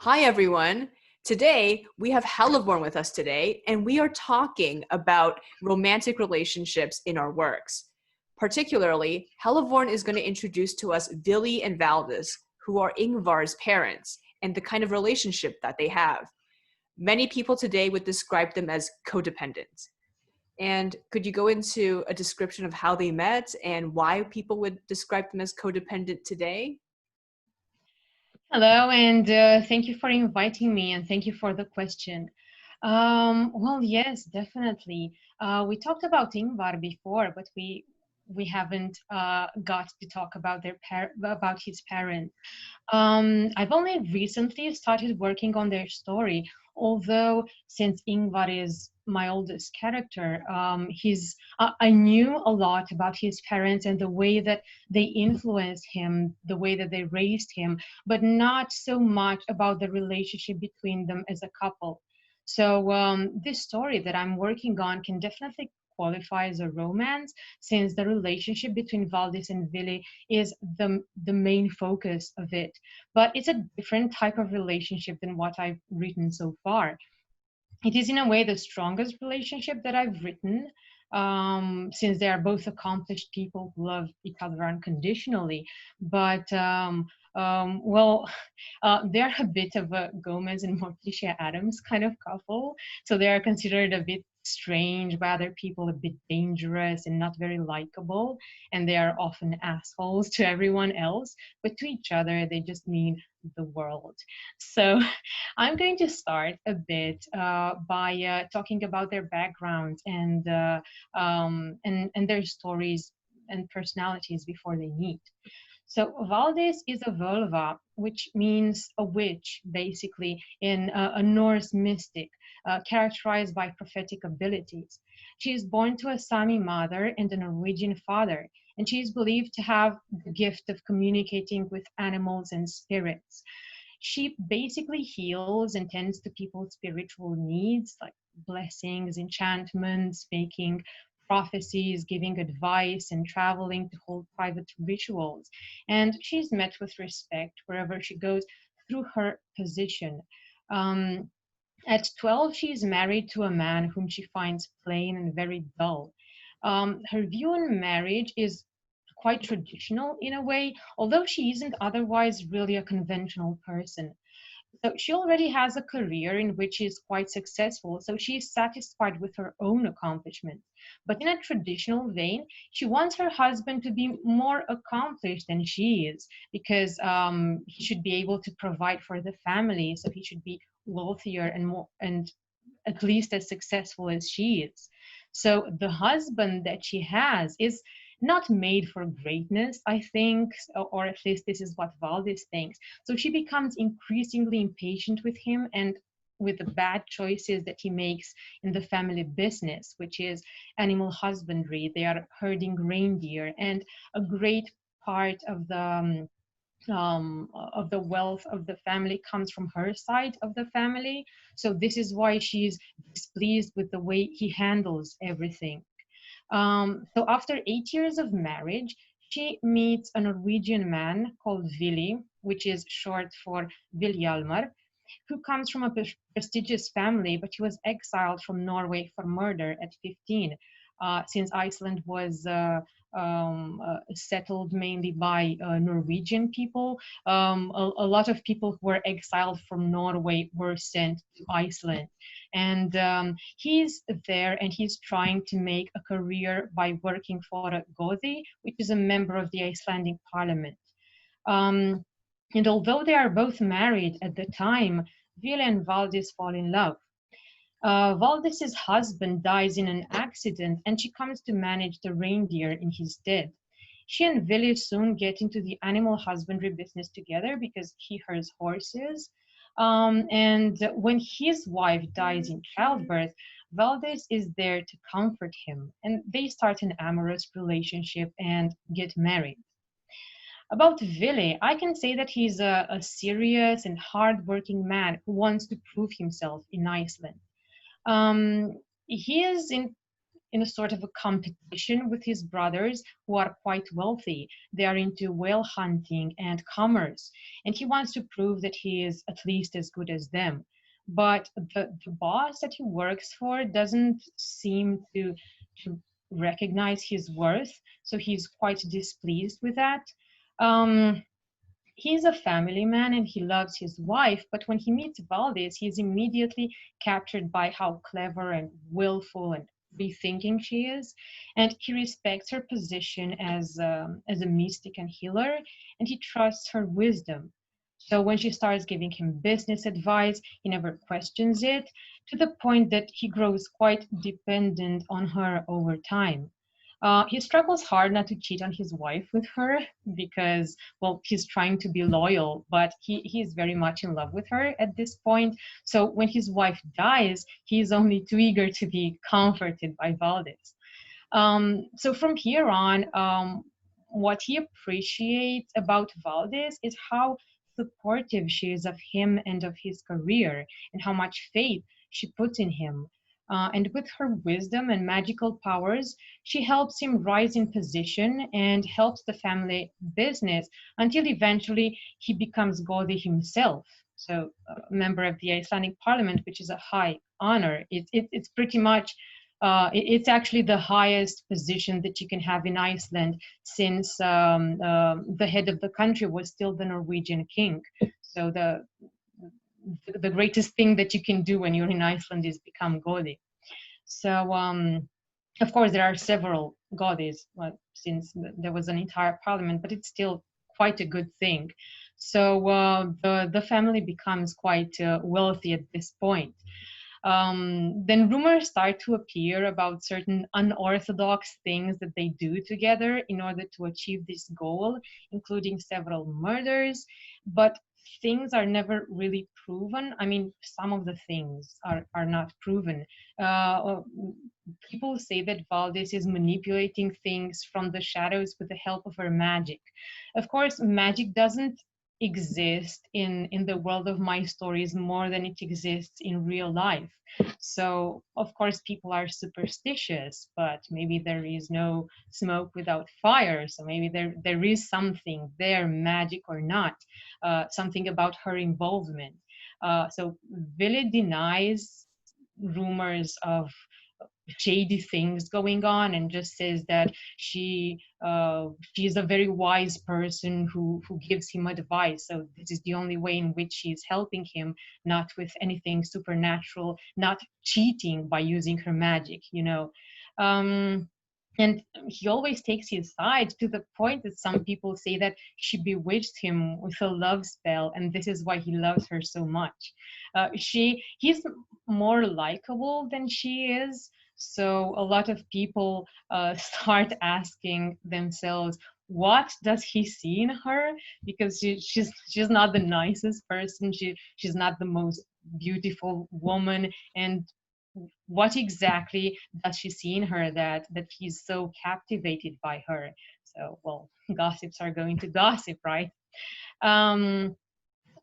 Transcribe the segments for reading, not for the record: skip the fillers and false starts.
Hi, everyone. Today, we have Helevorn with us today, and we are talking about romantic relationships in our works. Particularly, Helevorn is going to introduce to us Vili and Valdis, who are Yngvar's parents, and the kind of relationship that they have. Many people today would describe them as codependent. And could you go into a description of how they met and why people would describe them as codependent today? Hello, and thank you for inviting me, and thank you for the question. Well, yes, definitely. We talked about Ingvar before, but we haven't got to talk about about his parents. I've only recently started working on their story, although since Ingvar is my oldest character, I knew a lot about his parents and the way that they influenced him, the way that they raised him, but not so much about the relationship between them as a couple. So this story that I'm working on can definitely qualify as a romance, since the relationship between Valdis and Vili is the main focus of it. But it's a different type of relationship than what I've written so far. It is in a way the strongest relationship that I've written, since they are both accomplished people who love each other unconditionally. But well, they're a bit of a Gomez and Morticia Adams kind of couple, so they are considered a bit strange by other people, a bit dangerous and not very likable, and they are often assholes to everyone else, but to each other they just mean the world. So I'm going to start a bit by talking about their background and their stories and personalities before they meet. So Valdis is a vulva, which means a witch, basically, in a Norse mystic, characterized by prophetic abilities. She is born to a Sami mother and a Norwegian father, and she is believed to have the gift of communicating with animals and spirits. She basically heals and tends to people's spiritual needs, like blessings, enchantments, making prophecies, giving advice, and traveling to hold private rituals. And she's met with respect wherever she goes through her position. Um, at 12, she is married to a man whom she finds plain and very dull. Her view on marriage is quite traditional in a way, although she isn't otherwise really a conventional person. So she already has a career in which she is quite successful, so she is satisfied with her own accomplishments. But in a traditional vein, she wants her husband to be more accomplished than she is, because he should be able to provide for the family, so he should be wealthier and more and at least as successful as she is. So the husband that she has is not made for greatness, I think, or at least this is what Valdis thinks. So she becomes increasingly impatient with him and with the bad choices that he makes in the family business, which is animal husbandry. They are herding reindeer, and a great part of the wealth of the family comes from her side of the family. So this is why she's displeased with the way he handles everything. So after 8 years of marriage, she meets a Norwegian man called Vili, which is short for Viljalmar, who comes from a prestigious family, but he was exiled from Norway for murder at 15, since Iceland was settled mainly by Norwegian people. A lot of people who were exiled from Norway were sent to Iceland. And he's there and he's trying to make a career by working for a Godi, which is a member of the Icelandic parliament. Um, and although they are both married at the time, Vili and Valdis fall in love. Valdis's husband dies in an accident and she comes to manage the reindeer in his stead. She and Vili soon get into the animal husbandry business together because he herds horses. And when his wife dies in childbirth, Valdis is there to comfort him, and they start an amorous relationship and get married. About Vili, I can say that he's a serious and hardworking man who wants to prove himself in Iceland. He is in a sort of a competition with his brothers who are quite wealthy. They are into whale hunting and commerce, and he wants to prove that he is at least as good as them. But the boss that he works for doesn't seem to recognize his worth, so he's quite displeased with that. Um, he's a family man and he loves his wife, but when he meets Valdis, he's immediately captured by how clever and willful and free-thinking she is, and he respects her position as a mystic and healer, and he trusts her wisdom. So when she starts giving him business advice, he never questions it, to the point that he grows quite dependent on her over time. He struggles hard not to cheat on his wife with her because, well, he's trying to be loyal, but he's very much in love with her at this point. So when his wife dies, he's only too eager to be comforted by Valdis. So from here on, what he appreciates about Valdis is how supportive she is of him and of his career, and how much faith she puts in him. And with her wisdom and magical powers, she helps him rise in position and helps the family business until eventually he becomes Godi himself. So, a member of the Icelandic parliament, which is a high honor. It's pretty much it's actually the highest position that you can have in Iceland, since the head of the country was still the Norwegian king. So the greatest thing that you can do when you're in Iceland is become Godi. So of course there are several Godis, well, since there was an entire parliament, but it's still quite a good thing. So the family becomes quite wealthy at this point. Then rumors start to appear about certain unorthodox things that they do together in order to achieve this goal, including several murders. But things are never really proven. I mean, some of the things are not proven. People say that Valdis is manipulating things from the shadows with the help of her magic. Of course, magic doesn't exist in the world of my stories more than it exists in real life. So of course people are superstitious, but maybe there is no smoke without fire. So maybe there is something there, magic or not, something about her involvement. So Vili denies rumors of shady things going on and just says that she's a very wise person who gives him advice. So this is the only way in which she's helping him, not with anything supernatural, not cheating by using her magic, you know. And he always takes his side, to the point that some people say that she bewitched him with a love spell, and this is why he loves her so much. He's more likable than she is, so a lot of people start asking themselves, what does he see in her? Because she's not the nicest person. She's not the most beautiful woman, and what exactly does she see in her that he's so captivated by her? So, well, gossips are going to gossip, right? Um,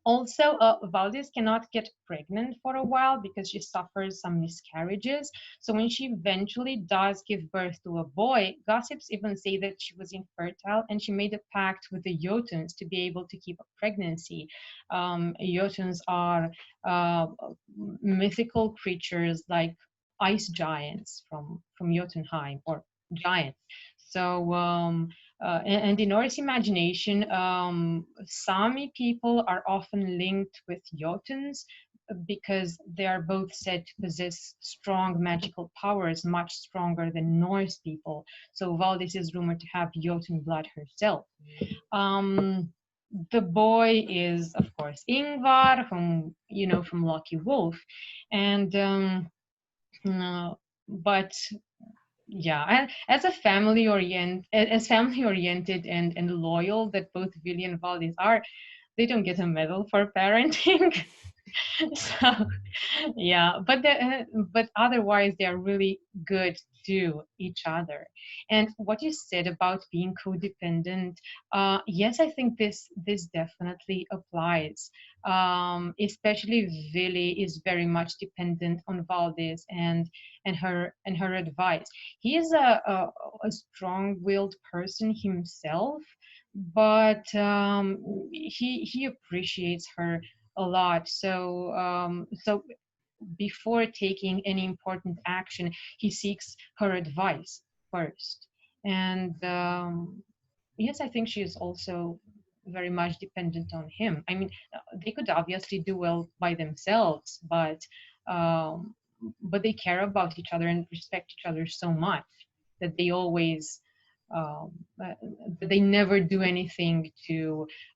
Also, Valdis cannot get pregnant for a while because she suffers some miscarriages. So when she eventually does give birth to a boy, gossips even say that she was infertile and she made a pact with the Jotuns to be able to keep a pregnancy. Jotuns are mythical creatures like ice giants from Jotunheim, or giants. So and in Norse imagination, Sami people are often linked with Jotuns because they are both said to possess strong magical powers, much stronger than Norse people. So Valdis is rumored to have Jotun blood herself. The boy is, of course, Yngvar, whom you know from Lucky Wolf, and but yeah, and as family oriented and loyal that both Vili and Valdis are, they don't get a medal for parenting. So yeah, but otherwise they are really good to each other. And what you said about being codependent, yes, I think this definitely applies. Especially Vili is very much dependent on Valdis and her advice. He is a strong-willed person himself, but he appreciates her a lot. So before taking any important action, he seeks her advice first. And yes, I think she is also very much dependent on him. I mean, they could obviously do well by themselves, um, but they care about each other and respect each other so much that they always um, uh, that they never do anything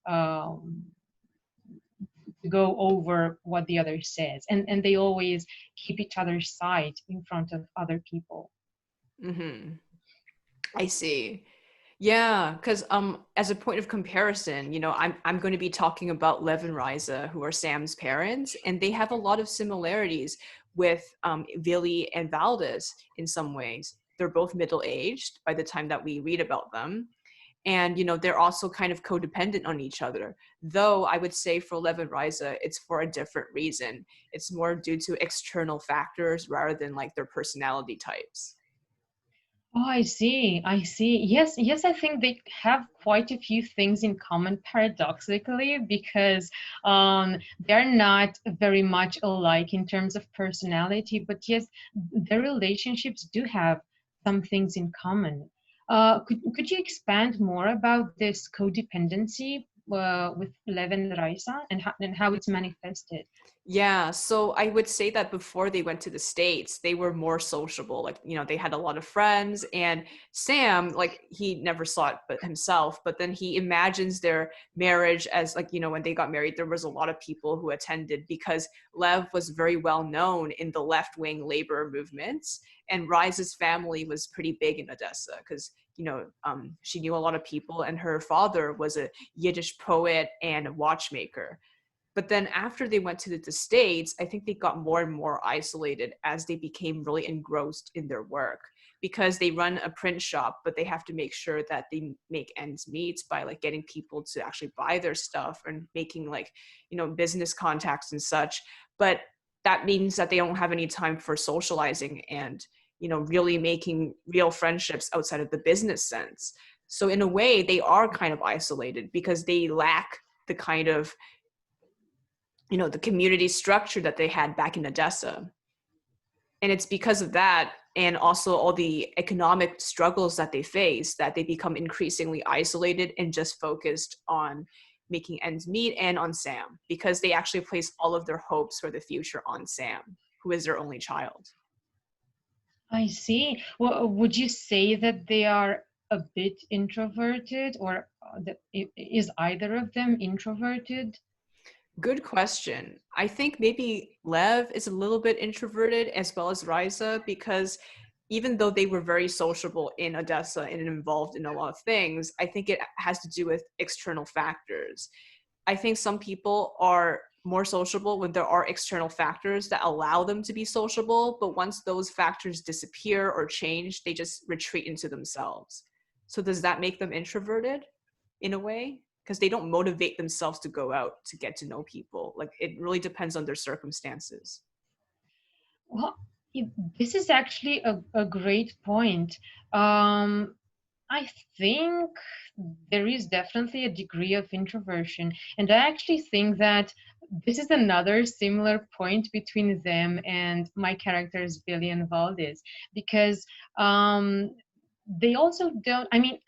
um, to go over what the other says, and they always keep each other's side in front of other people. Mm-hmm. I see. Yeah, because as a point of comparison, I'm going to be talking about Lev and Raisa, who are Sam's parents, and they have a lot of similarities with Vili and Valdis in some ways. They're both middle-aged by the time that we read about them. And they're also kind of codependent on each other, though I would say for Lev and Raisa it's for a different reason. It's more due to external factors rather than like their personality types. Oh, I see. I see. Yes, yes, I think they have quite a few things in common paradoxically because they're not very much alike in terms of personality, but yes, their relationships do have some things in common. Could you expand more about this codependency with Lev and Raisa and how it's manifested? Yeah, so I would say that before they went to the States, they were more sociable. Like, they had a lot of friends, and Sam, like, he never saw it but himself, but then he imagines their marriage as like, when they got married, there was a lot of people who attended because Lev was very well known in the left-wing labor movements, and Rise's family was pretty big in Odessa because she knew a lot of people, and her father was a Yiddish poet and a watchmaker. But then after they went to the States, I think they got more and more isolated as they became really engrossed in their work because they run a print shop, but they have to make sure that they make ends meet by like getting people to actually buy their stuff and making like, business contacts and such. But that means that they don't have any time for socializing and, really making real friendships outside of the business sense. So in a way, they are kind of isolated because they lack the kind of the community structure that they had back in Odessa. And it's because of that, and also all the economic struggles that they face, that they become increasingly isolated and just focused on making ends meet and on Sam, because they actually place all of their hopes for the future on Sam, who is their only child. I see. Well, would you say that they are a bit introverted, or is either of them introverted? Good question. I think maybe Lev is a little bit introverted as well as Raisa, because even though they were very sociable in Odessa and involved in a lot of things, I think it has to do with external factors. I think some people are more sociable when there are external factors that allow them to be sociable, but once those factors disappear or change, they just retreat into themselves. So does that make them introverted in a way? Because they don't motivate themselves to go out to get to know people. Like, it really depends on their circumstances. Well, this is actually a great point. Um, I think there is definitely a degree of introversion, and I actually think that this is another similar point between them and my characters Billy and Valdis, because they also don't. I mean,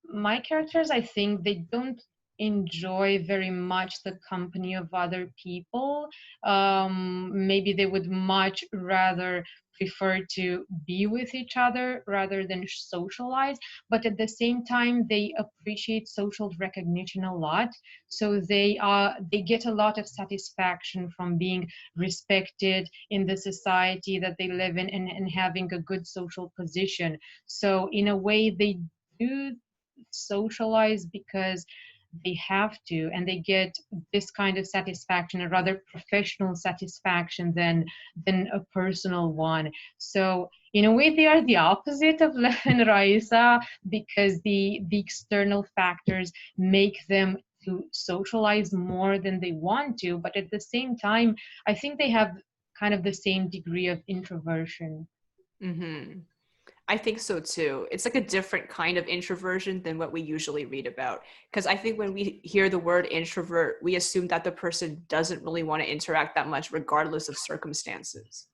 my characters, I think they don't enjoy very much the company of other people. Maybe they would much rather prefer to be with each other rather than socialize, but at the same time they appreciate social recognition a lot, so they get a lot of satisfaction from being respected in the society that they live in, and having a good social position. So in a way they do socialize because they have to, and they get this kind of satisfaction, a rather professional satisfaction than a personal one. So in a way, they are the opposite of Lev and Raisa, because the external factors make them to socialize more than they want to, but at the same time, I think they have kind of the same degree of introversion. Mm-hmm. I think so too. It's like a different kind of introversion than what we usually read about. Because I think when we hear the word introvert, we assume that the person doesn't really want to interact that much, regardless of circumstances.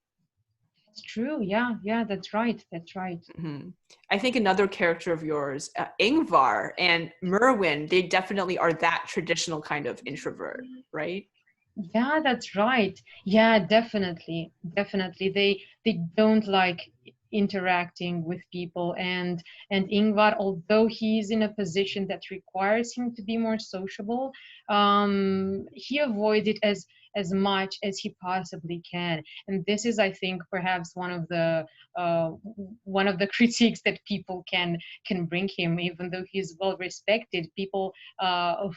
It's true. Yeah, yeah, that's right. That's right. Hmm. I think another character of yours, Yngvar and Merwin, they definitely are that traditional kind of introvert, right? Yeah, that's right. Yeah, definitely. Definitely. They don't like interacting with people, and Ingvar, although he's in a position that requires him to be more sociable, he avoids it as much as he possibly can. And this is, I think, perhaps uh, one of the critiques that people can bring him. Even though he's well respected, people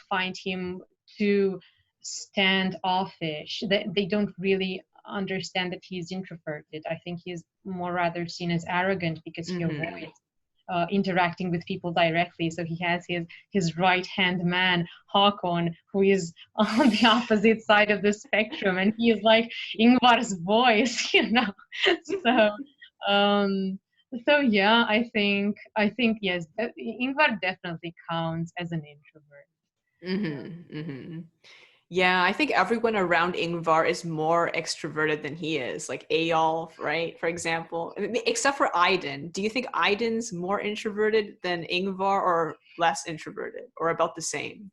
find him too standoffish. They don't really understand that he's introverted. I think he's more rather seen as arrogant because he Mm-hmm. avoids interacting with people directly. So he has his right hand man Hakon, who is on the opposite side of the spectrum, and he is like Ingvar's voice, you know. So um, so yeah, I think yes, Ingvar definitely counts as an introvert. Mm-hmm. Mm-hmm. Yeah, I think everyone around Yngvar is more extroverted than he is, like Eyolf, right? For example, except for Aiden. Do you think Aiden's more introverted than Yngvar or less introverted or about the same?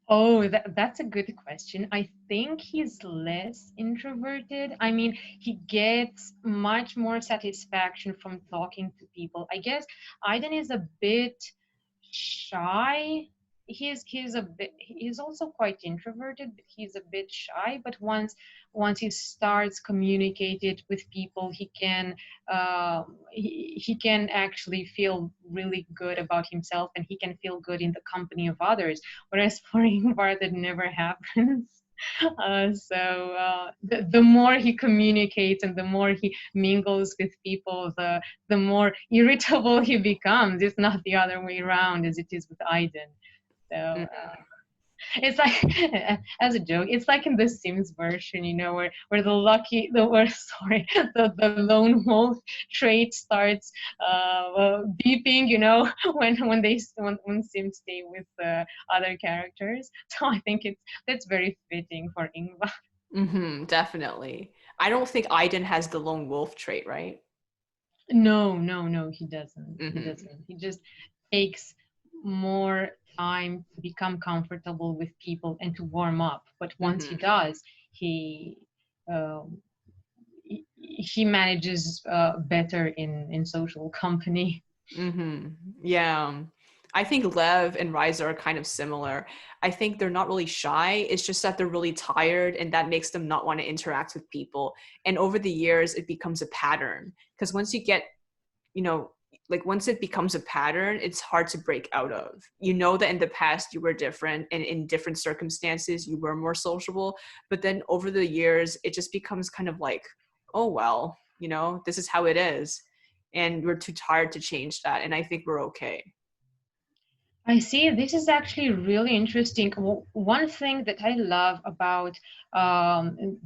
Oh, that's a good question. I think he's less introverted. I mean, he gets much more satisfaction from talking to people. I guess Aiden is a bit shy. He's also quite introverted, but he's a bit shy. But once he starts communicating with people, he can actually feel really good about himself, and he can feel good in the company of others, whereas for Ingvar that never happens. The more he communicates and the more he mingles with people, the more irritable he becomes. It's not the other way around as it is with Aiden. So it's like, as a joke, it's like in the Sims version, where the lone wolf trait starts beeping, when Sims stay with other characters. So I think that's very fitting for Ingvar. Mm-hmm, definitely. I don't think Aiden has the lone wolf trait, right? No, no, no, he doesn't. He Mm-hmm. doesn't. He just takes more time to become comfortable with people and to warm up. But once he Mm-hmm. does, he um, he manages better in social company. Mm-hmm. Yeah. I think Lev and Riza are kind of similar. I think they're not really shy. It's just that they're really tired and that makes them not want to interact with people. And over the years, it becomes a pattern. Because once you get, you know, like once it becomes a pattern, it's hard to break out of. You know that in the past you were different and in different circumstances you were more sociable. But then over the years, it just becomes kind of like, oh, well, this is how it is and we're too tired to change that. And I think we're okay. I see. This is actually really interesting. One thing that I love about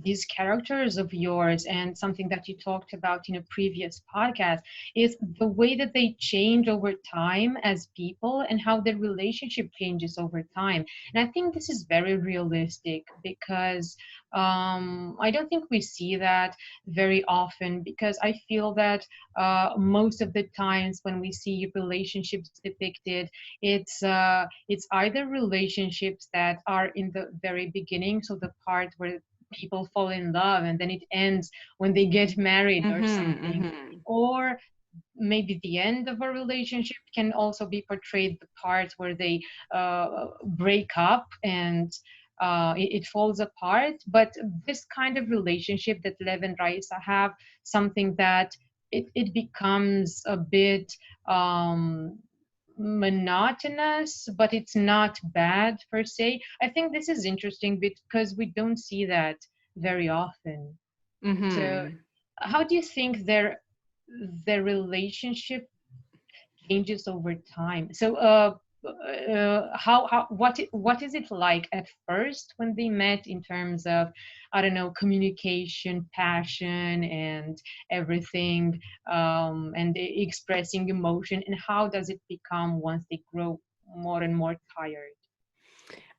these characters of yours, and something that you talked about in a previous podcast, is the way that they change over time as people and how their relationship changes over time. And I think this is very realistic because I don't think we see that very often, because I feel that most of the times when we see relationships depicted, it's either relationships that are in the very beginning, so the part where people fall in love and then it ends when they get married or Mm-hmm, something, mm-hmm, or maybe the end of a relationship can also be portrayed the part where they break up and it falls apart. But this kind of relationship that Lev and Raisa have, something that it becomes a bit um, monotonous, but it's not bad per se. I think this is interesting because we don't see that very often. So, Mm-hmm. how do you think their relationship changes over time? So, what is it like at first when they met in terms of, I don't know, communication, passion, and everything, and expressing emotion, and how does it become once they grow more and more tired?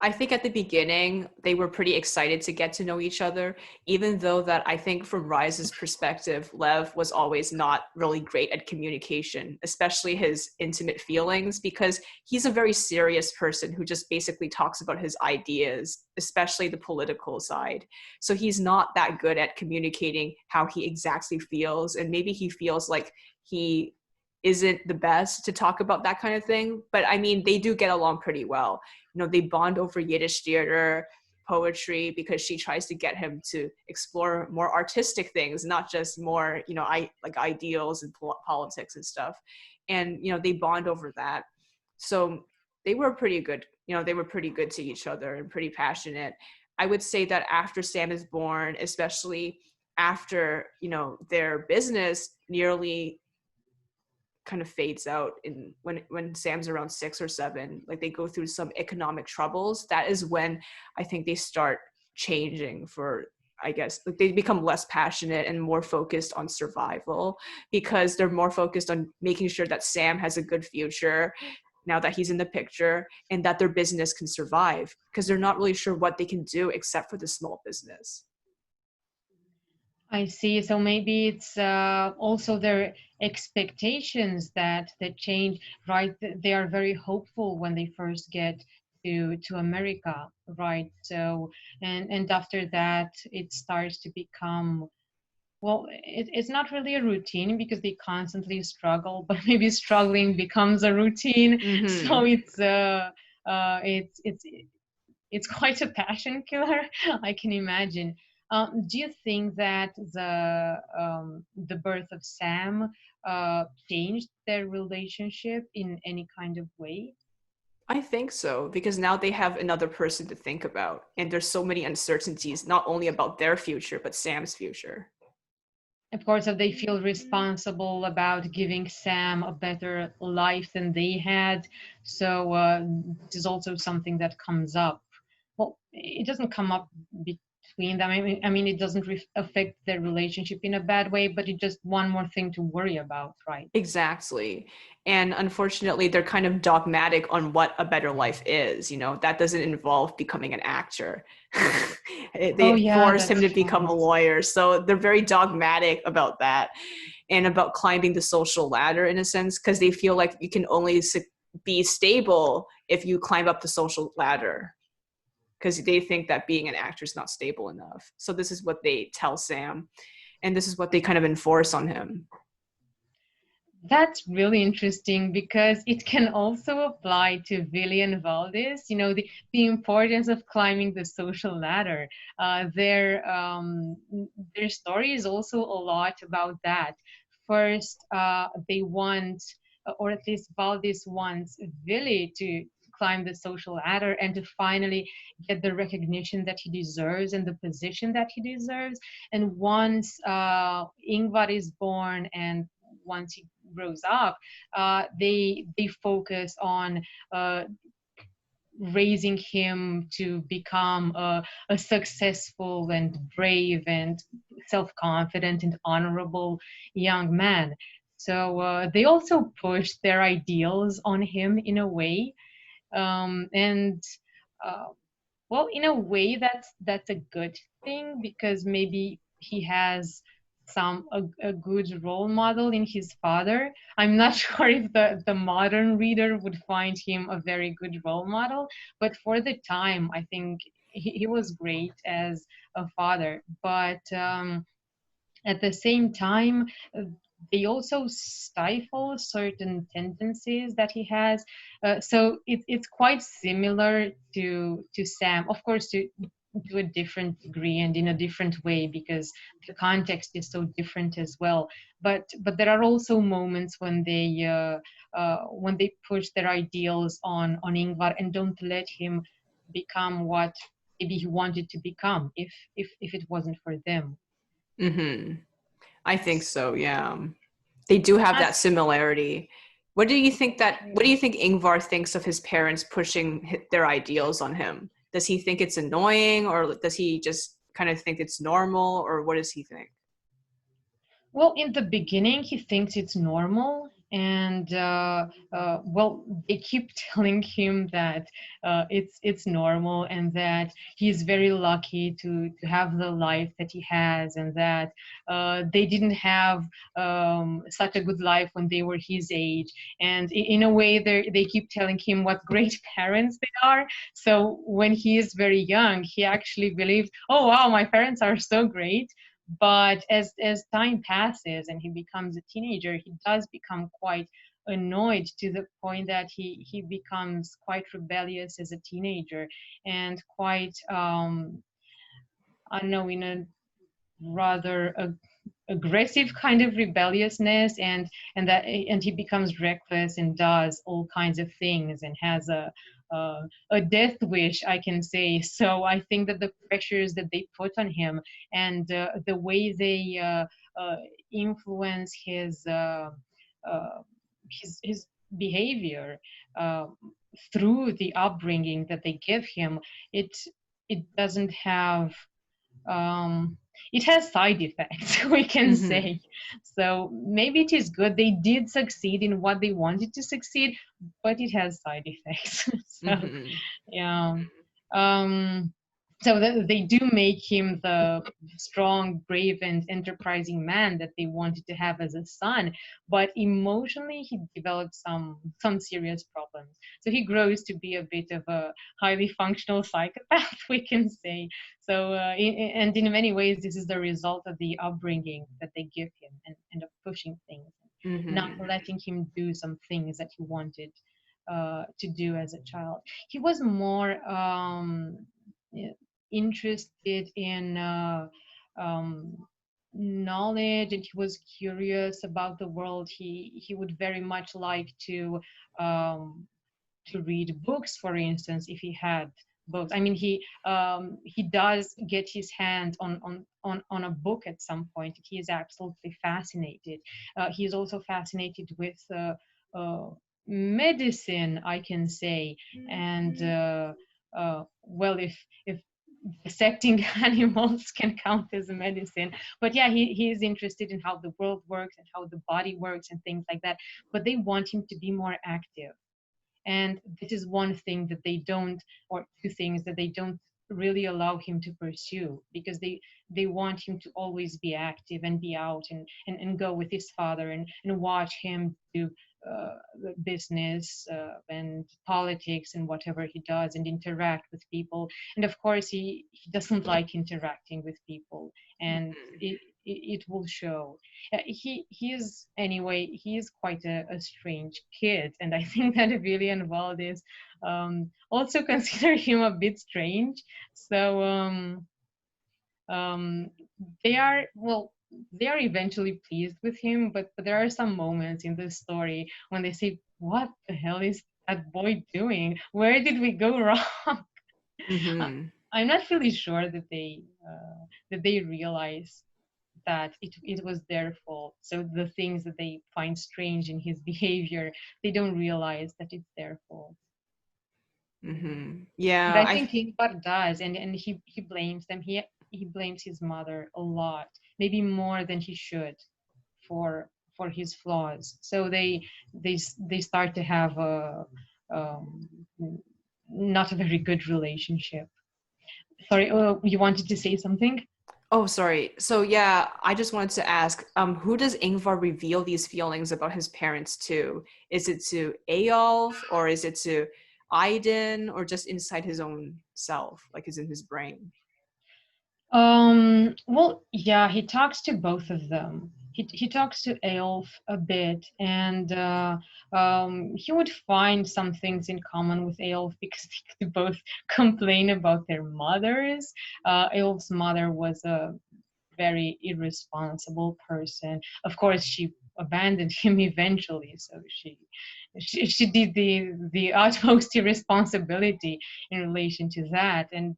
I think at the beginning, they were pretty excited to get to know each other, even though that I think from Rise's perspective, Lev was always not really great at communication, especially his intimate feelings, because he's a very serious person who just basically talks about his ideas, especially the political side. So he's not that good at communicating how he exactly feels. And maybe he feels like he isn't the best to talk about that kind of thing. But I mean, they do get along pretty well. They bond over Yiddish theater, poetry, because she tries to get him to explore more artistic things, not just more, like ideals and politics and stuff. And, they bond over that. So they were pretty good. They were pretty good to each other and pretty passionate. I would say that after Sam is born, especially after, their business nearly kind of fades out in when Sam's around 6 or 7, like they go through some economic troubles. That is when I think they start changing for, I guess, like they become less passionate and more focused on survival, because they're more focused on making sure that Sam has a good future now that he's in the picture, and that their business can survive, because they're not really sure what they can do except for the small business. I see. So maybe it's also their expectations that change, right? They are very hopeful when they first get to America, right? So and after that, it starts to become, well, it's not really a routine because they constantly struggle, but maybe struggling becomes a routine. So Mm-hmm. uh, it's it's it's quite a passion killer, I can imagine. Do you think that the birth of Sam changed their relationship in any kind of way? I think so, because now they have another person to think about. And there's so many uncertainties, not only about their future, but Sam's future. Of course, if they feel responsible about giving Sam a better life than they had. So this is also something that comes up. Well, it doesn't come up between them. I mean, it doesn't affect their relationship in a bad way, but it's just one more thing to worry about, right? Exactly. And unfortunately, they're kind of dogmatic on what a better life is. That doesn't involve becoming an actor. Oh They yeah, forced him that's to become a right. lawyer. So they're very dogmatic about that, and about climbing the social ladder in a sense, because they feel like you can only be stable if you climb up the social ladder, because they think that being an actor is not stable enough. So this is what they tell Sam, and this is what they kind of enforce on him. That's really interesting because it can also apply to Vili and Valdis, the importance of climbing the social ladder. Their story is also a lot about that. First, they want, or at least Valdis wants Vili to climb the social ladder and to finally get the recognition that he deserves and the position that he deserves. And once Yngvar is born and once he grows up, they focus on uh, raising him to become a successful and brave and self-confident and honorable young man. So they also push their ideals on him in a way, and uh, well, in a way, that's a good thing because maybe he has a good role model in his father. I'm not sure if the modern reader would find him a very good role model, but for the time, I think he was great as a father. But at the same time, they also stifle certain tendencies that he has. So it's quite similar to Sam. Of course, to to a different degree and in a different way, because the context is so different as well. But there are also moments when they push their ideals on Ingvar and don't let him become what maybe he wanted to become if it wasn't for them. Mm-hmm. I think so, yeah. They do have that similarity. What do you think Ingvar thinks of his parents pushing their ideals on him? Does he think it's annoying, or does he just kind of think it's normal, or what does he think? Well, in the beginning, he thinks it's normal, and well, they keep telling him that it's normal, and that he's very lucky to have the life that he has, and that they didn't have such a good life when they were his age. And in a way, they keep telling him what great parents they are. So when he is very young, he actually believes, "Oh wow, my parents are so great." But as time passes and he becomes a teenager, he does become quite annoyed, to the point that he becomes quite rebellious as a teenager, and quite I don't know, in a rather aggressive kind of rebelliousness, and he becomes reckless and does all kinds of things and has a death wish, I can say. So I think that the pressures that they put on him, and the way they influence uh, his behavior uh, through the upbringing that they give him, it it doesn't have um, it has side effects, we can Mm-hmm. say. So maybe it is good they did succeed in what they wanted to succeed, but it has side effects. So Mm-hmm. yeah. um, so they do make him the strong, brave, and enterprising man that they wanted to have as a son, but emotionally he developed some serious problems. So he grows to be a bit of a highly functional psychopath, we can say. So and in many ways this is the result of the upbringing that they give him, and of pushing things, not Mm-hmm. letting him do some things that he wanted to do as a child. He was more yeah, interested in um, knowledge, and he was curious about the world. He would very much like um, to read books, for instance, if he had books. I mean, he does get his hand on a book at some point. He is absolutely fascinated. He is also fascinated with uh, medicine, I can say. And well, if dissecting animals can count as a medicine. But yeah, he is interested in how the world works and how the body works and things like that. But they want him to be more active, and this is one thing that they don't, or two things that they don't really allow him to pursue, because they want him to always be active and be out, and go with his father, and watch him do business and politics and whatever he does, and interact with people. And of course he doesn't like interacting with people, and it will show. He is, anyway, he is quite a strange kid, and I think that Vili and Valdis also consider him a bit strange. So um, they are, well, they are eventually pleased with him, but there are some moments in the story when they say, "What the hell is that boy doing? Where did we go wrong?" Mm-hmm. I'm not really sure that they realize that it was their fault. So the things that they find strange in his behavior, they don't realize that it's their fault. Mm-hmm. And Yeah, I think Ingvar does, and he blames them. He blames his mother a lot, maybe more than he should, for his flaws. So they start to have a um, not a very good relationship. Sorry, you wanted to say something? oh, sorry. So yeah, I just wanted to ask, who does Ingvar reveal these feelings about his parents to? Is it to Eyolf, or is it to Aiden, or just inside his own self, like is in his brain? Well, yeah, he talks to both of them. he talks to Eyolf a bit, and he would find some things in common with Eyolf because they could both complain about their mothers. Eyolf's mother was a very irresponsible person. Of course, she abandoned him eventually, so she did the utmost irresponsibility in relation to that, and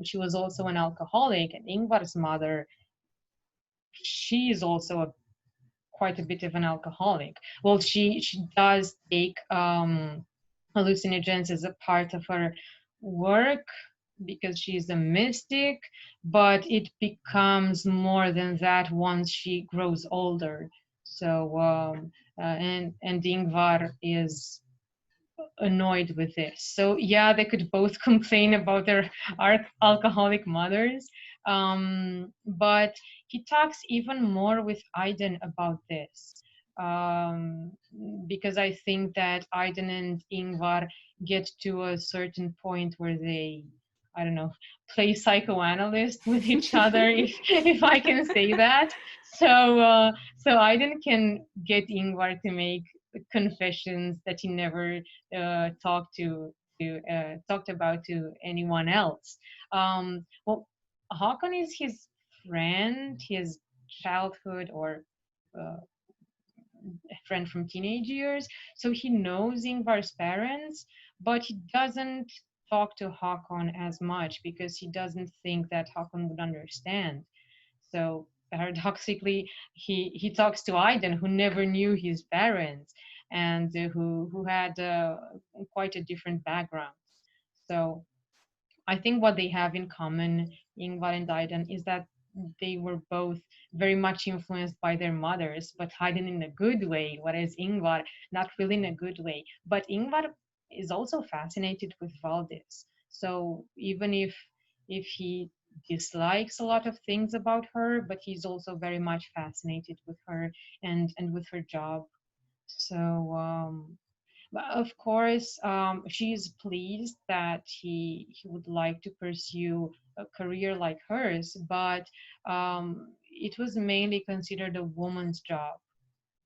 she was also an alcoholic. And Yngvar's mother, she is also quite a bit of an alcoholic. Well, she does take hallucinogens as a part of her work because she's a mystic, but it becomes more than that once she grows older. So and Ingvar is annoyed with this. So yeah, they could both complain about their alcoholic mothers. But he talks even more with Aiden about this. Um, because I think that Aiden and Ingvar get to a certain point where they, I don't know, play psychoanalyst with each other, if I can say that. So Aiden can get Ingvar to make confessions that he never talked about to anyone else. Well, Hakon is his friend, his childhood or uh, friend from teenage years, so he knows Ingvar's parents, but he doesn't talk to Hakon as much because he doesn't think that Hakon would understand. So paradoxically, he talks to Aiden, who never knew his parents and who had quite a different background. So I think what they have in common, Ingvar and Aiden, is that they were both very much influenced by their mothers, but Haydn in a good way, whereas Ingvar not really in a good way. But Ingvar is also fascinated with Valdis. So even if he dislikes a lot of things about her, but he's also very much fascinated with her and with her job. So but of course, she's pleased that he would like to pursue a career like hers, but it was mainly considered a woman's job.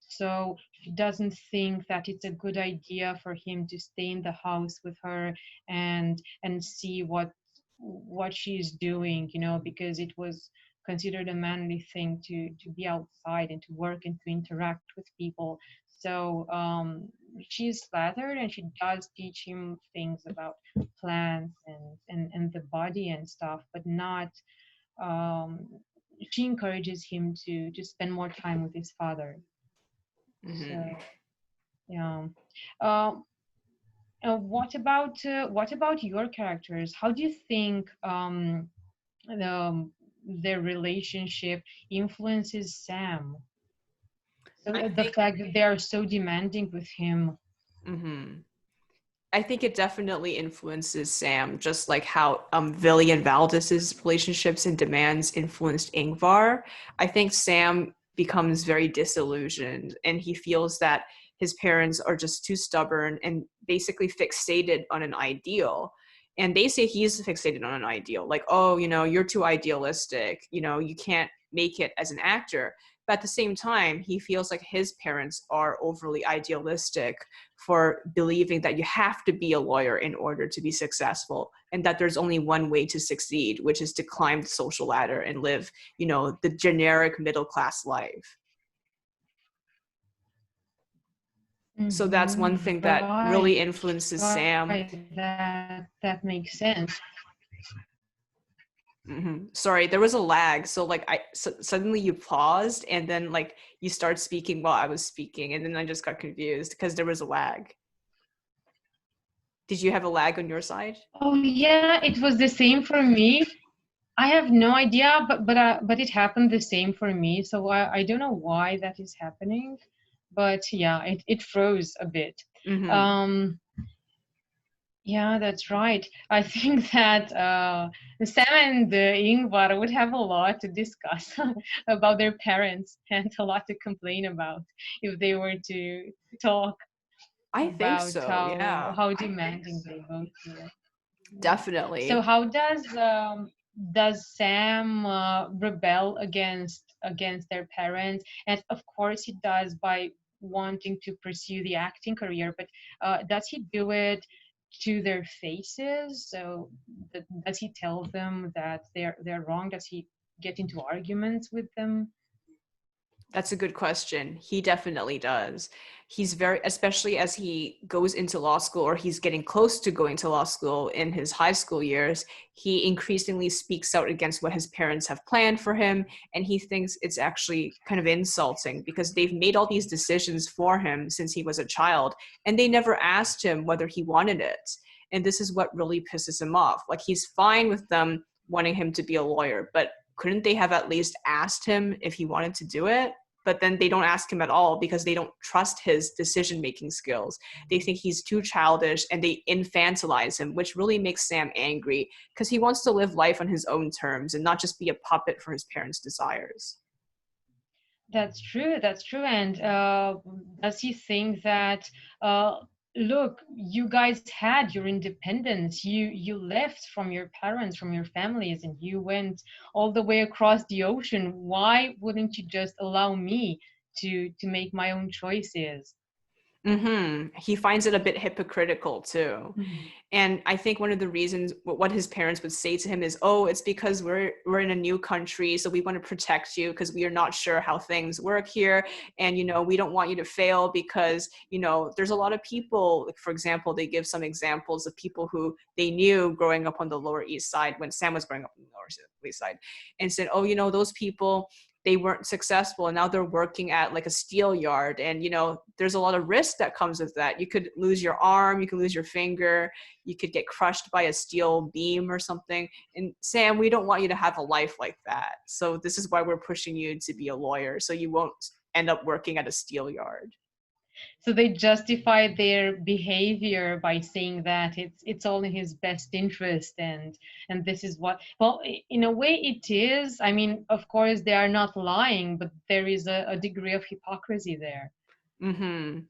So she doesn't think that it's a good idea for him to stay in the house with her and see what she's doing, because it was considered a manly thing to be outside and to work and to interact with people. So she's flattered and she does teach him things about plants and the body and stuff, but not um, she encourages him to spend more time with his father. So Mhm. yeah. Uh, what about your characters? How do you think the, their relationship influences Sam? So I the think fact that they are so demanding with him. mhm. I think it definitely influences Sam, just like how Vili and Valdis's relationships and demands influenced Yngvar. I think Sam becomes very disillusioned and he feels that his parents are just too stubborn and basically fixated on an ideal. And they say he's fixated on an ideal, like, oh, you're too idealistic, you can't make it as an actor. But at the same time, he feels like his parents are overly idealistic for believing that you have to be a lawyer in order to be successful and that there's only one way to succeed, which is to climb the social ladder and live, the generic middle class life. So that's one thing that really Right, influences Sam. right. That makes sense. Sorry, there was a lag. So like suddenly you paused and then like you start speaking while I was speaking and then I just got confused because there was a lag. Did you have a lag on your side? Oh yeah, it was the same for me. I have no idea, but it happened the same for me. So I don't know why that is happening, but yeah, it froze a bit. Mm-hmm. Um, yeah, that's right. I think that Sam and Ingvar would have a lot to discuss about their parents and a lot to complain about if they were to talk I think about so, how yeah. how demanding they both were. Yeah. So Definitely. how does does Sam rebel against their parents? And of course he does by wanting to pursue the acting career, but does he do it to their faces? So does he tell them that they're wrong? Does he get into arguments with them? That's a good question. He definitely does. He's very, especially as he goes into law school or he's getting close to going to law school in his high school years, he increasingly speaks out against what his parents have planned for him. And he thinks it's actually kind of insulting because they've made all these decisions for him since he was a child and they never asked him whether he wanted it. And this is what really pisses him off. Like he's fine with them wanting him to be a lawyer, but couldn't they have at least asked him if he wanted to do it? But then they don't ask him at all because they don't trust his decision-making skills. They think he's too childish and they infantilize him, which really makes Sam angry because he wants to live life on his own terms and not just be a puppet for his parents' desires. That's true. That's true. And does he think that, look, you guys had your independence. You left from your parents, from your families, and you went all the way across the ocean. Why wouldn't you just allow me to make my own choices? He finds it a bit hypocritical too. Mhm. And I think one of the reasons what his parents would say to him is, "Oh, it's because we're in a new country, so we want to protect you because we are not sure how things work here, and we don't want you to fail because there's a lot of people. Like for example, they give some examples of people who they knew growing up on the Lower East Side when Sam was growing up on the Lower East Side, and said, "Oh, those people." They weren't successful and now they're working at like a steel yard and there's a lot of risk that comes with that. You could lose your arm, you could lose your finger, you could get crushed by a steel beam or something. And Sam, we don't want you to have a life like that. So this is why we're pushing you to be a lawyer so you won't end up working at a steel yard." So they justify their behavior by saying that it's all in his best interest, and this is what, well, in a way it is. I mean, of course they are not lying, but there is a degree of hypocrisy there. hmm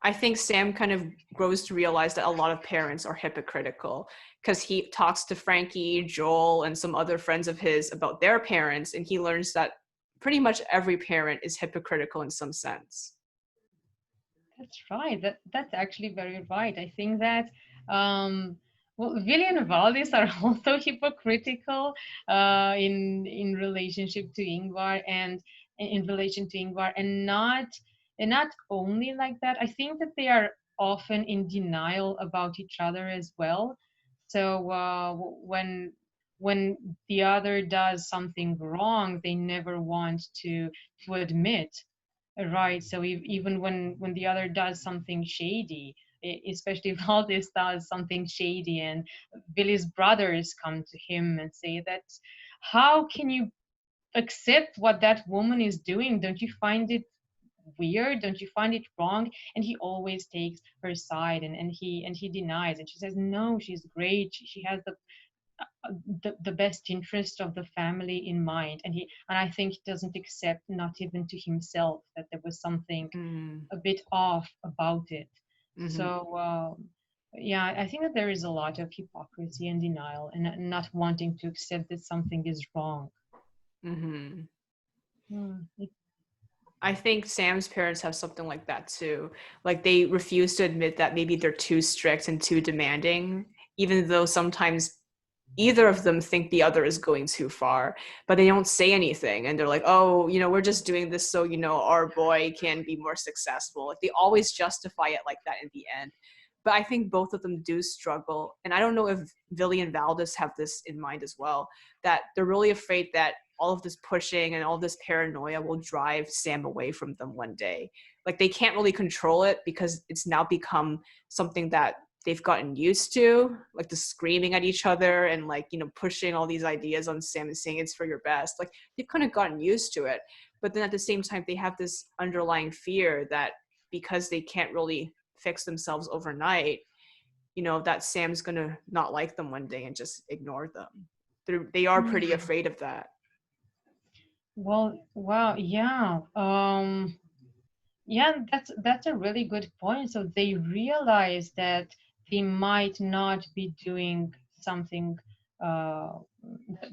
I think Sam kind of grows to realize that a lot of parents are hypocritical because he talks to Frankie, Joel, and some other friends of his about their parents, and he learns that pretty much every parent is hypocritical in some sense. That's right. That's actually very right. I think that well, Vili and Valdis are also hypocritical in relationship to Yngvar, and in relation to Yngvar, and not only like that. I think that they are often in denial about each other as well. So when the other does something wrong, they never want to admit. Right. So even when the other does something shady, especially if Valdis does something shady, and Billy's brothers come to him and say that, how can you accept what that woman is doing? Don't you find it weird? Don't you find it wrong? And he always takes her side, and he denies, and she says, no, she's great. She has the best interest of the family in mind, and I think he doesn't accept, not even to himself, that there was something Mm. a bit off about it. hmm So yeah, I think that there is a lot of hypocrisy and denial, and not wanting to accept that something is wrong. hmm Hmm. I think Sam's parents have something like that too. Like they refuse to admit that maybe they're too strict and too demanding, even though sometimes either of them think the other is going too far, but they don't say anything. And they're like, oh, we're just doing this so, our boy can be more successful. Like they always justify it like that in the end. But I think both of them do struggle. And I don't know if Vili and Valdis have this in mind as well, that they're really afraid that all of this pushing and all this paranoia will drive Sam away from them one day. Like they can't really control it because it's now become something that they've gotten used to, like the screaming at each other and like, pushing all these ideas on Sam and saying it's for your best. Like they've kind of gotten used to it. But then at the same time, they have this underlying fear that because they can't really fix themselves overnight, that Sam's going to not like them one day and just ignore them. They are pretty Hmm. afraid of that. Well, wow, yeah. Yeah, that's a really good point. So they realize that they might not be doing something uh,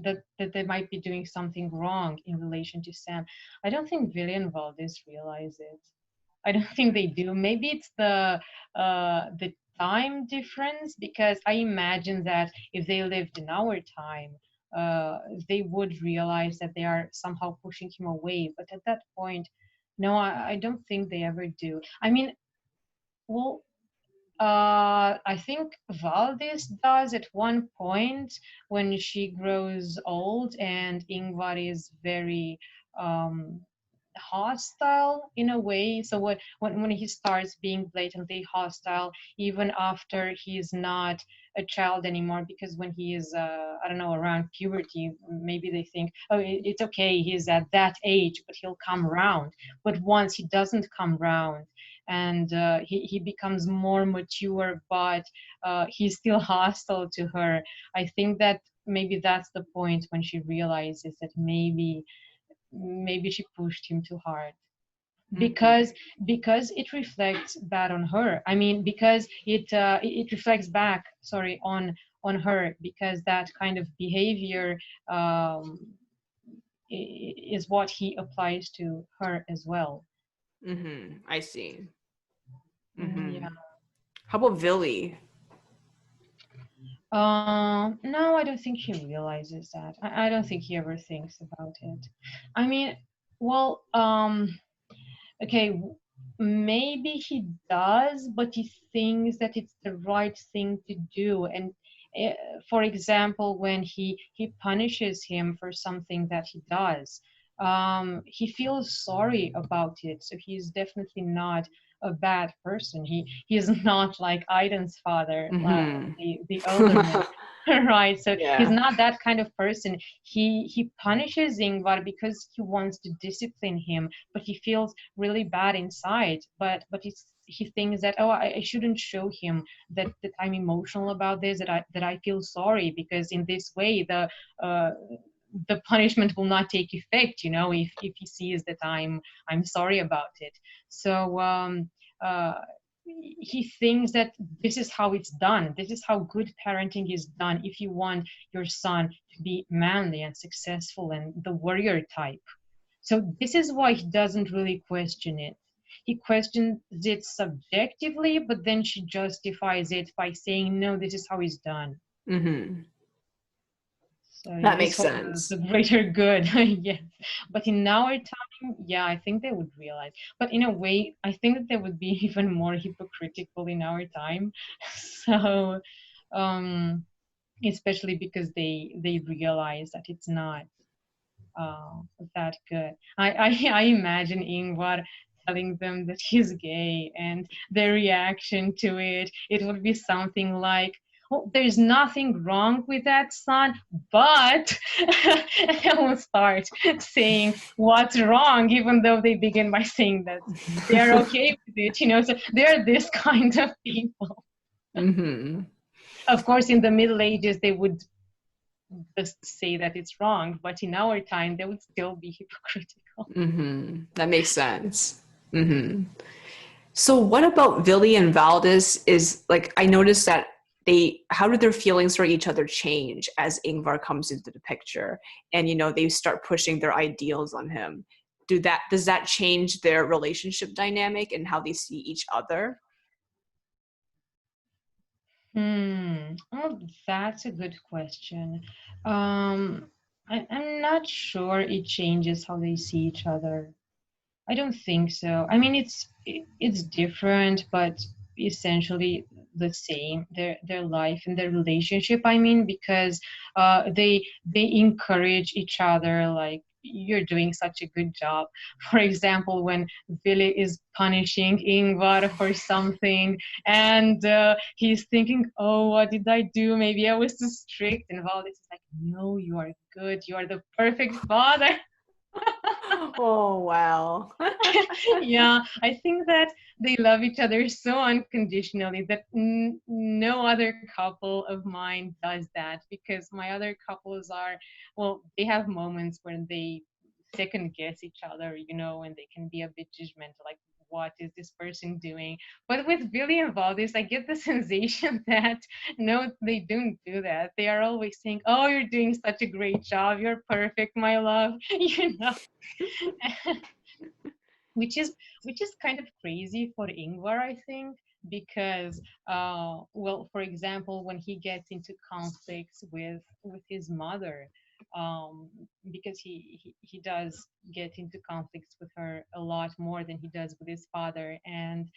that they might be doing something wrong in relation to Sam. I don't think Vili and Valdis realize it. I don't think they do. Maybe it's the time difference, because I imagine that if they lived in our time, they would realize that they are somehow pushing him away. But at that point, no, I don't think they ever do. I mean, well, I think Valdis does at one point when she grows old and Yngvar is very um, hostile in a way. So when he starts being blatantly hostile, even after he's not a child anymore, because when he is, I don't know, around puberty, maybe they think, oh, it's okay, he's at that age, but he'll come around. But once he doesn't come around, and he becomes more mature, but he's still hostile to her. I think that maybe that's the point when she realizes that maybe she pushed him too hard, Mhm. because it reflects bad on her. I mean, because it reflects back, sorry, on her, because that kind of behavior um, is what he applies to her as well. I see. Yeah. How about Vili? No, I don't think he realizes that. I don't think he ever thinks about it. I mean, well, okay, maybe he does, but he thinks that it's the right thing to do. And uh, for example, when he punishes him for something that he does, he feels sorry about it. So he's definitely not a bad person. He is not like Aiden's father, Mm-hmm. the older man. Right, so he's Yeah. not that kind of person. He punishes Ingvar because he wants to discipline him, but he feels really bad inside, but he thinks that, oh, I shouldn't show him that I'm emotional about this, that I feel sorry, because in this way uh, the punishment will not take effect, if he sees that I'm sorry about it. So uh, he thinks that this is how it's done, this is how good parenting is done, if you want your son to be manly and successful and the warrior type. So this is why he doesn't really question it. He questions it subjectively, but then she justifies it by saying, no, this is how it's done. Mm-hmm. So That it is makes for sense. the greater good, yes. But in our time, yeah, I think they would realize. But in a way, I think that they would be even more hypocritical in our time. So, um, especially because they realize that it's not uh, that good. I imagine Ingvar telling them that he's gay, and their reaction to it would be something like, oh, there's nothing wrong with that, son, but and they will start saying what's wrong, even though they begin by saying that they are okay with it. So they're this kind of people. Mm-hmm. Of course, in the Middle Ages, they would just say that it's wrong, but in our time, they would still be hypocritical. Mm-hmm. That makes sense. Mm-hmm. So what about Vili and Valdis is like I noticed that how do their feelings for each other change as Ingvar comes into the picture and they start pushing their ideals on him. Does that change their relationship dynamic and how they see each other? Oh, that's a good question. I'm not sure it changes how they see each other. I don't think so. I mean, it's different, but essentially the same. Their life and their relationship. I mean, because they encourage each other. Like, you're doing such a good job. For example, when Vili is punishing Ingvar for something, and he's thinking, "Oh, what did I do? Maybe I was too strict." And Valdis is like, "No, you are good. You are the perfect father." Oh, wow. Yeah, I think that they love each other so unconditionally that no other couple of mine does that, because my other couples are, well, they have moments when they second guess each other, and they can be a bit judgmental, like what is this person doing? But with Vili and Valdis, I get the sensation that no, they don't do that. They are always saying, oh, you're doing such a great job, you're perfect, my love. Which is kind of crazy for Yngvar, I think, because well, for example, when he gets into conflicts with his mother, um, because he does get into conflicts with her a lot more than he does with his father, and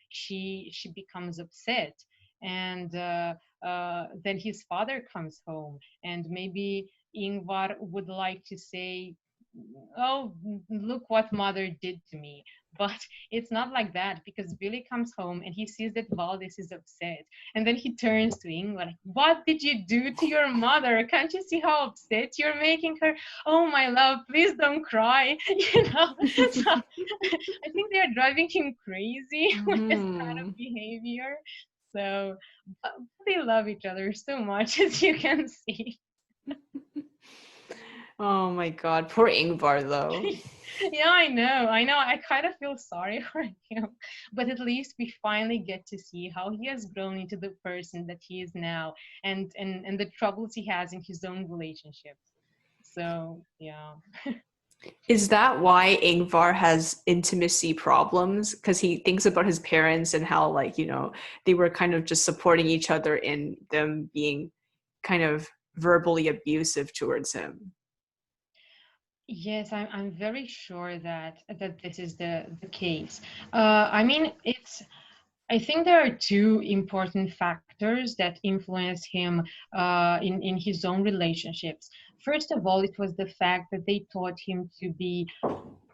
she becomes upset, and then his father comes home, and maybe Yngvar would like to say, oh, look what mother did to me. But it's not like that, because Billy comes home and he sees that Valdis is upset. And then he turns to Ingvar, like, what did you do to your mother? Can't you see how upset you're making her? Oh, my love, please don't cry. So I think they're driving him crazy with this kind of Mhm. behavior. So they love each other so much, as you can see. Oh my God, poor Ingvar though. Yeah, I know. I kind of feel sorry for him, but at least we finally get to see how he has grown into the person that he is now, and the troubles he has in his own relationships. So yeah. Is that why Ingvar has intimacy problems? Because he thinks about his parents and how, like, they were kind of just supporting each other in them being kind of verbally abusive towards him. Yes, I'm very sure that this is the case. I mean, I think there are two important factors that influence him in his own relationships. First of all, it was the fact that they taught him to be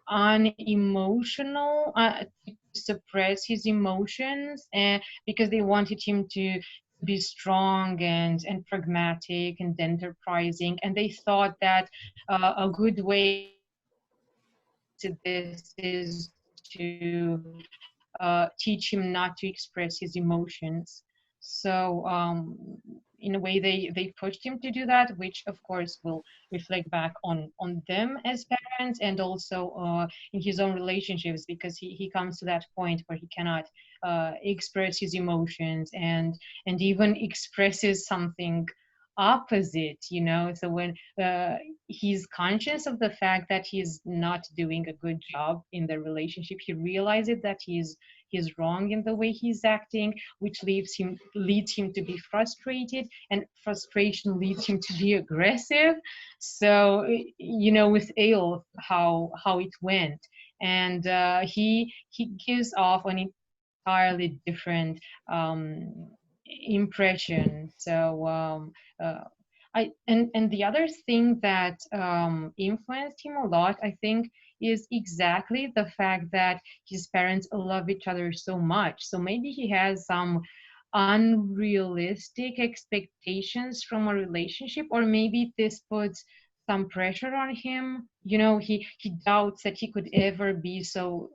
unemotional, to suppress his emotions, and because they wanted him to be strong and pragmatic and enterprising, and they thought that a good way to this is to teach him not to express his emotions. So in a way, they pushed him to do that, which of course will reflect back on them as parents, and also in his own relationships, because he comes to that point where he cannot express his emotions, and even expresses something opposite, so when he's conscious of the fact that he's not doing a good job in the relationship, he realizes that he's wrong in the way he's acting, which leads him to be frustrated, and frustration leads him to be aggressive. So with Ale, how it went, and he gives off an entirely different impression. So uh, and the other thing that influenced him a lot, I think, is exactly the fact that his parents love each other so much. So maybe he has some unrealistic expectations from a relationship, or maybe this puts some pressure on him. He doubts that he could ever be so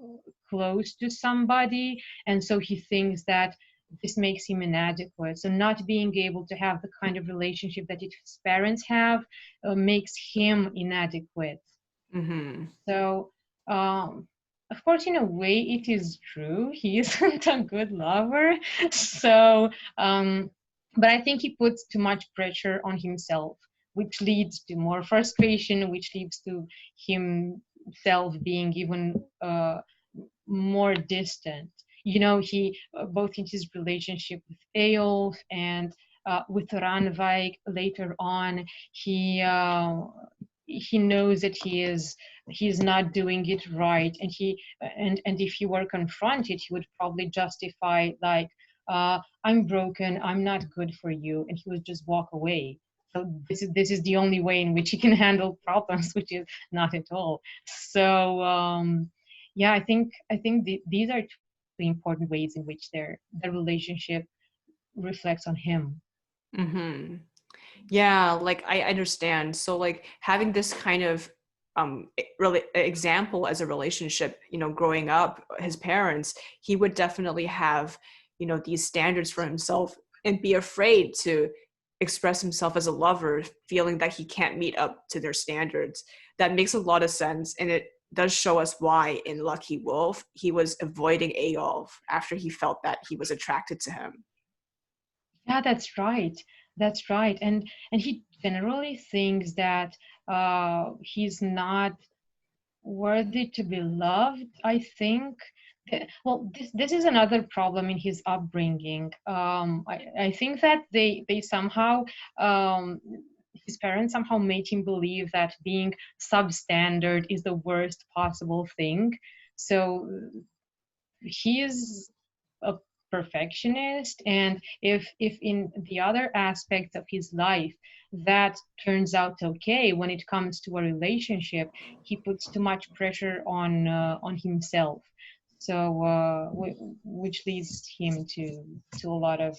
close to somebody, and so he thinks that this makes him inadequate. So not being able to have the kind of relationship that his parents have makes him inadequate. Mm-hmm. So, of course, in a way, it is true. He isn't a good lover. So, but I think he puts too much pressure on himself, which leads to more frustration, which leads to himself being even more distant. He both in his relationship with Eyolf and with Ranveig later on, he knows that he's not doing it right, and if he were confronted, he would probably justify, like, I'm broken, I'm not good for you, and he would just walk away. So this is the only way in which he can handle problems, which is not at all. So yeah, I think these are two important ways in which their relationship reflects on him. Mm-hmm. Yeah, like I understand. So like having this kind of really example as a relationship, growing up, his parents, he would definitely have, these standards for himself and be afraid to express himself as a lover, feeling that he can't meet up to their standards. That makes a lot of sense, and it does show us why in Lucky Wolf he was avoiding Eyolf after he felt that he was attracted to him. Yeah, that's right. That's right. And he generally thinks that he's not worthy to be loved, I think. Well, this is another problem in his upbringing. I think that they somehow, um, his parents somehow made him believe that being substandard is the worst possible thing. So he is a perfectionist, and if in the other aspects of his life that turns out okay, when it comes to a relationship he puts too much pressure on himself. So which leads him to a lot of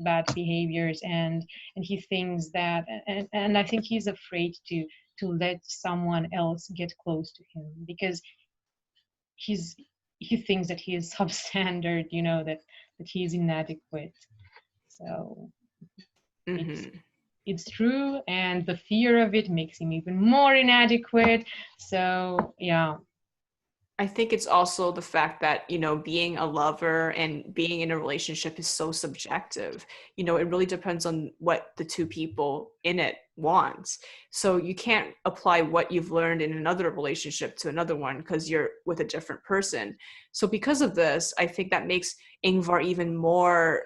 bad behaviors, and he thinks that, and I think he's afraid to let someone else get close to him because he's he thinks that he is substandard, that he is inadequate. So it's Mm-hmm. it's true, and the fear of it makes him even more inadequate. So yeah. I think it's also the fact that, being a lover and being in a relationship is so subjective. It really depends on what the two people in it want. So you can't apply what you've learned in another relationship to another one because you're with a different person. So because of this, I think that makes Yngvar even more,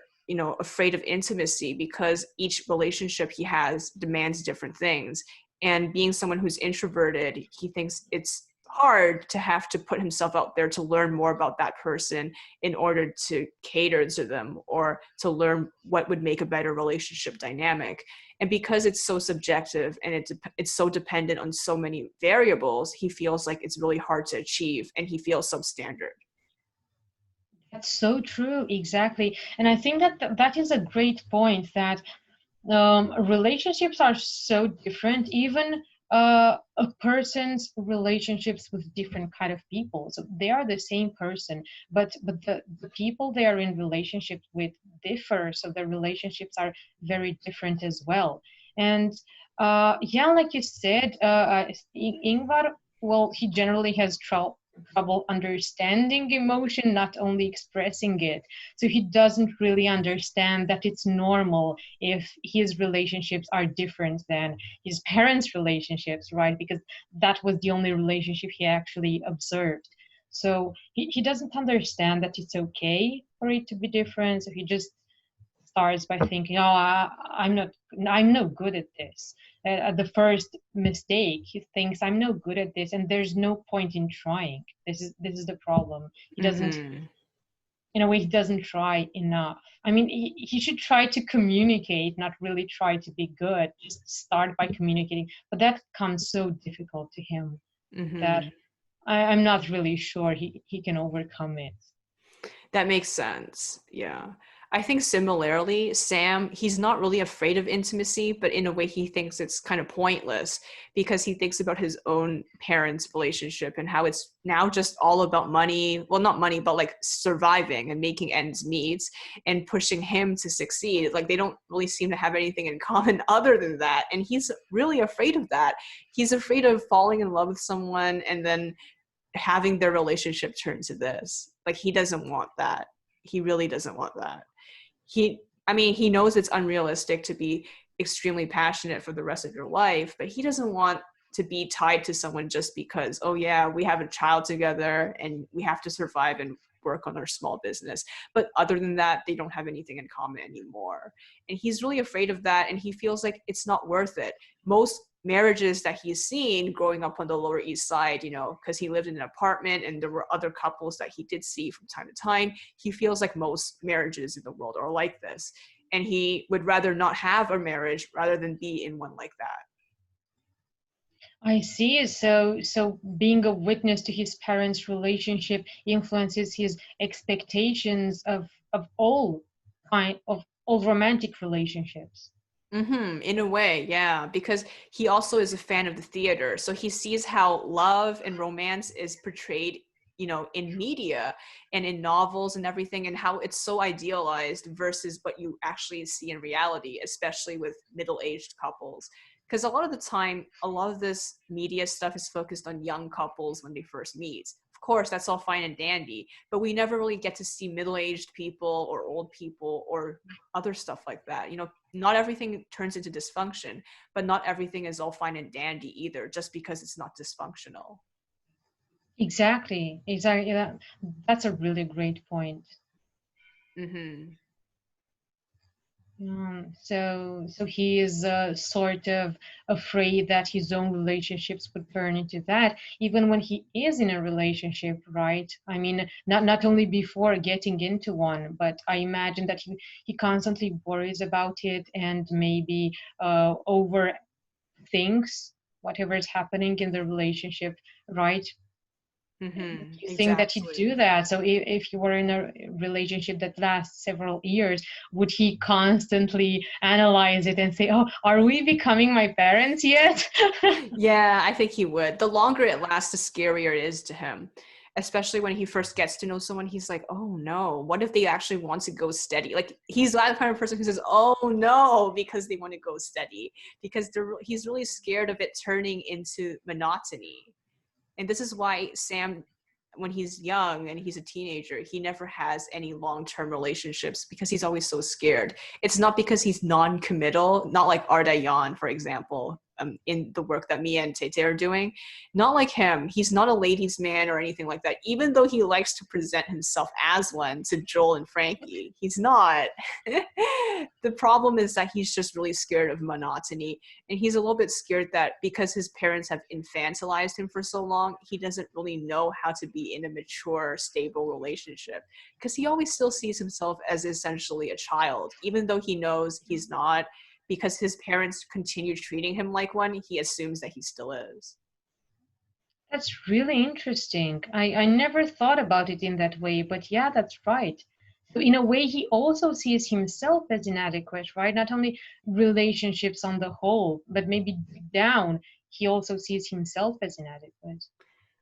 afraid of intimacy because each relationship he has demands different things. And being someone who's introverted, he thinks it's hard to have to put himself out there to learn more about that person in order to cater to them or to learn what would make a better relationship dynamic. And because it's so subjective and it's so dependent on so many variables, he feels like it's really hard to achieve and he feels substandard. That's so true, exactly. And I think that that is a great point, that relationships are so different, even a person's relationships with different kind of people. So they are the same person, but the people they are in relationship with differ, so the relationships are very different as well. And yeah, like you said, Ingvar, well, he generally has trouble understanding emotion, not only expressing it. So he doesn't really understand that it's normal if his relationships are different than his parents' relationships, right? Because that was the only relationship he actually observed. So he doesn't understand that it's okay for it to be different. So he just starts by thinking, "Oh, I'm no good at this." At the first mistake, he thinks, "I'm no good at this," and there's no point in trying. This is the problem. He doesn't, Mm-hmm. in a way, he doesn't try enough. I mean, he should try to communicate, not really try to be good. Just start by communicating, but that comes so difficult to him that Mm-hmm. I'm not really sure he can overcome it. That makes sense. Yeah. I think similarly, Sam, he's not really afraid of intimacy, but in a way he thinks it's kind of pointless because he thinks about his own parents' relationship and how it's now just all about money. Well, not money, but like surviving and making ends meet and pushing him to succeed. Like they don't really seem to have anything in common other than that. And he's really afraid of that. He's afraid of falling in love with someone and then having their relationship turn to this. Like he doesn't want that. He really doesn't want that. He knows it's unrealistic to be extremely passionate for the rest of your life, but he doesn't want to be tied to someone just because, oh yeah, we have a child together and we have to survive and work on our small business. But other than that, they don't have anything in common anymore. And he's really afraid of that. And he feels like it's not worth it. Most marriages that he's seen growing up on the Lower East Side, because he lived in an apartment and there were other couples that he did see from time to time, he feels like most marriages in the world are like this. And he would rather not have a marriage rather than be in one like that. I see. So being a witness to his parents' relationship influences his expectations of all romantic relationships. Mm-hmm, in a way, yeah, because he also is a fan of the theater. So he sees how love and romance is portrayed, in media and in novels and everything, and how it's so idealized versus what you actually see in reality, especially with middle-aged couples. because a lot of the time, a lot of this media stuff is focused on young couples when they first meet. Of course, that's all fine and dandy, but we never really get to see middle-aged people or old people or other stuff like that. You know, not everything turns into dysfunction, but not everything is all fine and dandy either, just because it's not dysfunctional. Exactly, exactly. That's a really great point. Mm-hmm. So he is sort of afraid that his own relationships would turn into that, even when he is in a relationship, right? I mean, not only before getting into one, but I imagine that he constantly worries about it and maybe overthinks whatever is happening in the relationship, right? Mm-hmm. You think that he'd Exactly. do that? So if you were in a relationship that lasts several years, would he constantly analyze it and say, "Oh, are we becoming my parents yet?" Yeah, I think he would. The longer it lasts, the scarier it is to him. Especially when he first gets to know someone, he's like, oh no, what if they actually want to go steady? Like, he's that kind of person who says, oh no, because they want to go steady. Because he's really scared of it turning into monotony. And this is why Sam, when he's young and he's a teenager, he never has any long-term relationships because he's always so scared. It's not because he's non-committal, not like Ardayan, for example, in the work that Mia and Tete are doing. Not like him. He's not a ladies' man or anything like that, even though he likes to present himself as one to Joel and Frankie. He's not. The problem is that he's just really scared of monotony, and he's a little bit scared that because his parents have infantilized him for so long, he doesn't really know how to be in a mature, stable relationship, because he always still sees himself as essentially a child, even though he knows he's not. Because his parents continue treating him like one, he assumes that he still is. That's really interesting. I never thought about it in that way, but yeah, that's right. So in a way, he also sees himself as inadequate, right? Not only relationships on the whole, but maybe deep down, he also sees himself as inadequate.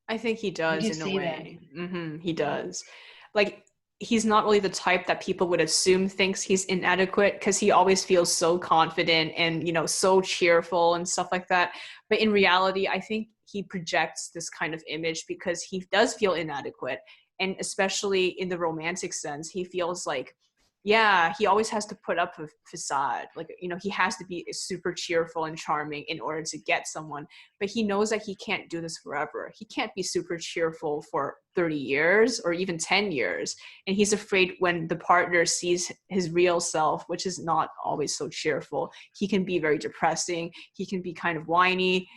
I think he Would does you in a say that? way. He does. Like, he's not really the type that people would assume thinks he's inadequate, because he always feels so confident and, so cheerful and stuff like that. But in reality, I think he projects this kind of image because he does feel inadequate. And especially in the romantic sense, he feels like, yeah, he always has to put up a facade. Like, he has to be super cheerful and charming in order to get someone, but he knows that he can't do this forever. He can't be super cheerful for 30 years or even 10 years. And he's afraid when the partner sees his real self, which is not always so cheerful, he can be very depressing. He can be kind of whiny.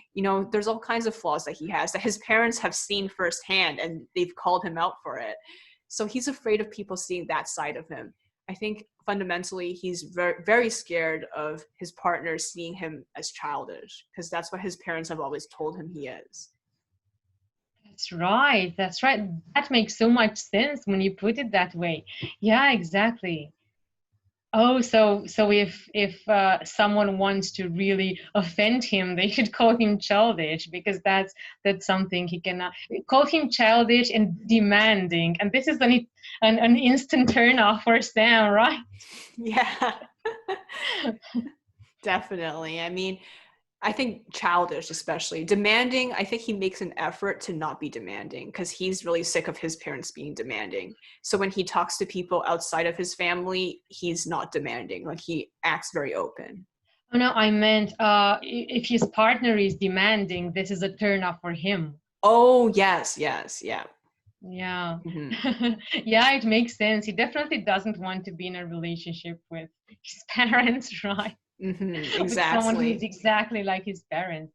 There's all kinds of flaws that he has that his parents have seen firsthand, and they've called him out for it. So he's afraid of people seeing that side of him. I think fundamentally he's very, very scared of his partner seeing him as childish, because that's what his parents have always told him he is. That's right. That's right. That makes so much sense when you put it that way. Yeah, exactly. Oh, so if someone wants to really offend him, they should call him childish, because that's something he cannot call him childish and demanding, and this is an instant turn off for Sam, right? Yeah, definitely. I mean, I think childish, especially demanding. I think he makes an effort to not be demanding because he's really sick of his parents being demanding. So when he talks to people outside of his family, he's not demanding. Like, he acts very open. Oh no, I meant if his partner is demanding, this is a turn off for him. Oh, yes, yes, yeah. Yeah. Mm-hmm. Yeah, it makes sense. He definitely doesn't want to be in a relationship with his parents, right? Mm-hmm. With someone who is Exactly. exactly like his parents.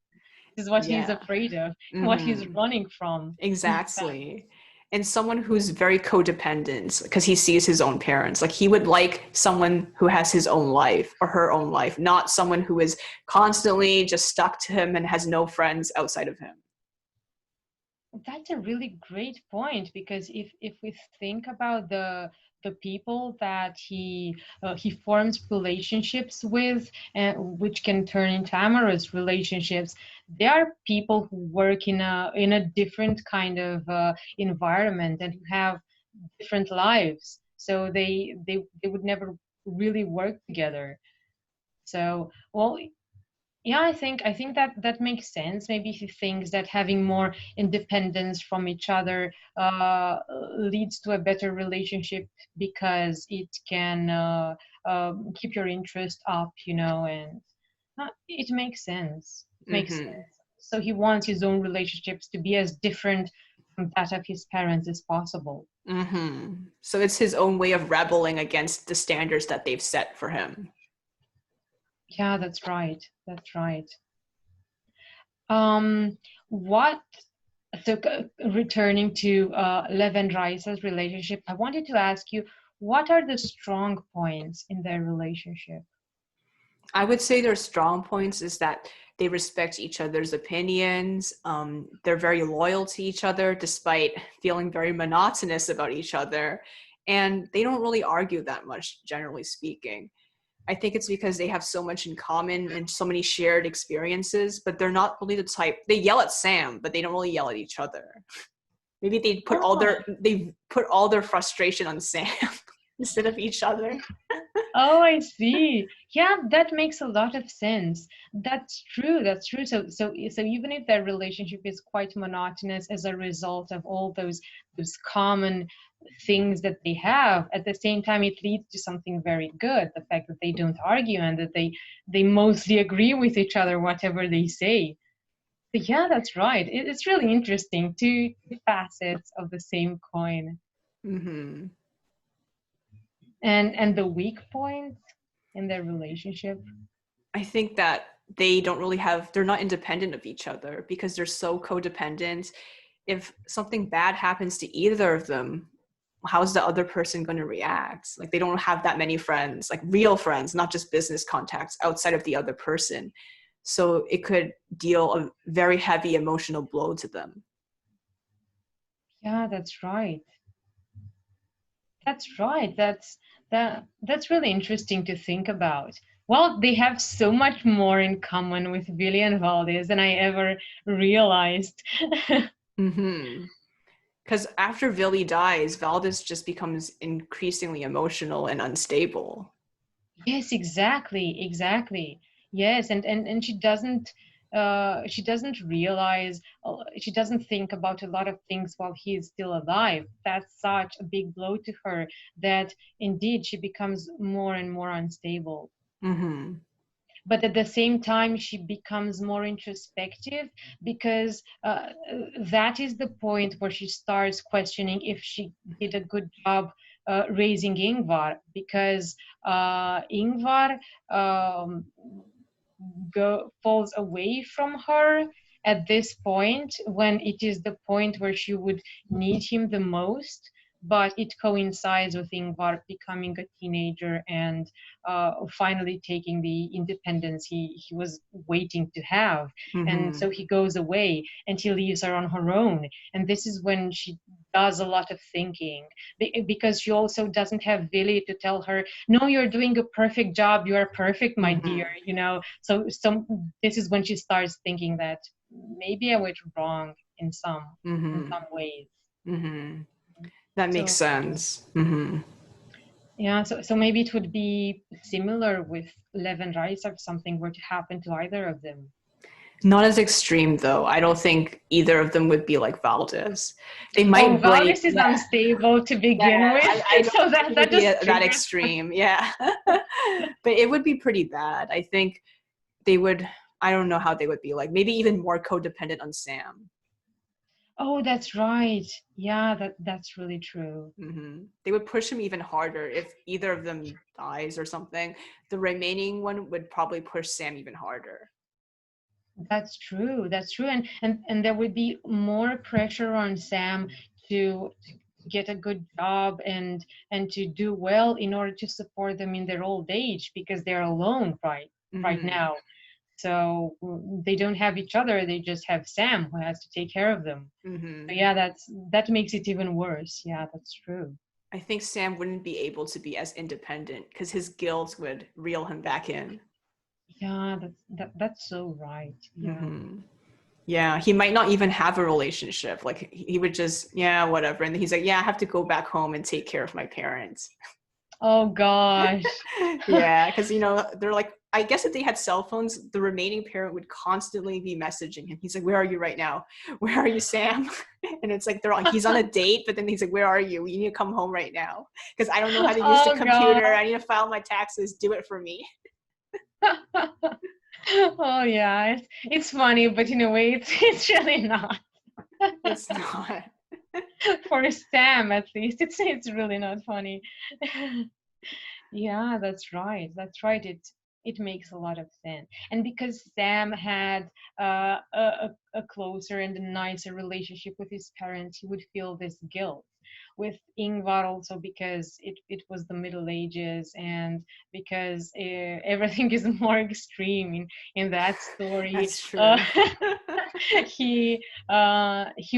This is what he's Yeah. afraid of, what he's Mm-hmm. running from. Exactly. And someone who's very codependent because he sees his own parents. Like, he would like someone who has his own life or her own life, not someone who is constantly just stuck to him and has no friends outside of him. That's a really great point, because if we think about the people that he forms relationships with, which can turn into amorous relationships, they are people who work in a different kind of environment and who have different lives. So they would never really work together. So, well, Yeah, I think that makes sense. Maybe he thinks that having more independence from each other leads to a better relationship because it can keep your interest up, and it makes sense. It makes Mm-hmm. sense. So he wants his own relationships to be as different from that of his parents as possible. Mm-hmm. So it's his own way of rebelling against the standards that they've set for him. Yeah, that's right. That's right. Um, what So, returning to Lev and Raisa's relationship, I wanted to ask you, what are the strong points in their relationship? I would say their strong points is that they respect each other's opinions. They're very loyal to each other despite feeling very monotonous about each other. And they don't really argue that much, generally speaking. I think it's because they have so much in common and so many shared experiences, but they're not really the type. They yell at Sam, but they don't really yell at each other. Maybe Oh, they put all their frustration on Sam instead of each other. oh, I see. Yeah, that makes a lot of sense. That's true. That's true. So even if their relationship is quite monotonous as a result of all those common things that they have, at the same time, it leads to something very good. The fact that they don't argue and that they mostly agree with each other, whatever they say. Yeah, that's right. It's really interesting. Two facets of the same coin. Mm-hmm. And the weak points in their relationship. I think that they're not independent of each other because they're so codependent. If something bad happens to either of them, how's the other person going to react? Like they don't have that many friends, like real friends, not just business contacts outside of the other person. So it could deal a very heavy emotional blow to them. Yeah, that's right. That's right. That's really interesting to think about. Well, they have so much more in common with Vili and Valdis than I ever realized. Mm-hmm. Because after Vili dies, Valdis just becomes increasingly emotional and unstable. Yes, exactly, exactly. Yes, and she doesn't realize, she doesn't think about a lot of things while he is still alive. That's such a big blow to her that indeed she becomes more and more unstable. Mm-hmm. But at the same time, she becomes more introspective because that is the point where she starts questioning if she did a good job raising Yngvar, because Yngvar um, falls away from her at this point when it is the point where she would need him the most. But it coincides with Ingvar becoming a teenager and finally taking the independence he was waiting to have. And Mm-hmm. so he goes away and he leaves her on her own. And this is when she does a lot of thinking, because she also doesn't have Vili to tell her, no, you're doing a perfect job, you are perfect, my dear, Mm-hmm. so this is when she starts thinking that maybe I went wrong in Mm-hmm. some ways. Mm-hmm. That makes So sense. Mm-hmm. yeah, so maybe it would be similar with Lev and Rice if something were to happen to either of them. Not as extreme though. I don't think either of them would be like Valdez. They Oh, might blame. Valdis is Yeah, unstable to yeah. begin with, I don't so think that it would that be just that triggers. extreme. Yeah, but it would be pretty bad. I think they would. I don't know how they would be like. Maybe even more codependent on Sam. Oh, that's right. Yeah, that's really true. Mm-hmm. They would push him even harder if either of them dies or something. The remaining one would probably push Sam even harder. That's true. That's true. And there would be more pressure on Sam to get a good job and to do well in order to support them in their old age because they're alone right Mm-hmm. now. So they don't have each other. They just have Sam who has to take care of them. So Mm-hmm. yeah, that makes it even worse. Yeah, that's true. I think Sam wouldn't be able to be as independent because his guilt would reel him back in. Yeah, that's so right. Yeah. Mm-hmm. Yeah, he might not even have a relationship. Like he would just, yeah, whatever. And then he's like, yeah, I have to go back home and take care of my parents. Oh gosh. Yeah, because they're like I guess if they had cell phones, the remaining parent would constantly be messaging him. He's like, "Where are you right now? Where are you, Sam?" And it's like he's on a date, but then he's like, "Where are you? You need to come home right now because I don't know how to use the Oh God. computer. I need to file my taxes. Do it for me." Oh yeah, it's funny, but in a way, it's really not. It's not. For Sam, at least, it's really not funny. Yeah, that's right. That's right. It makes a lot of sense. And because Sam had a closer and a nicer relationship with his parents, he would feel this guilt. With Yngvar also because it was the Middle Ages and because everything is more extreme in that story. That's true. He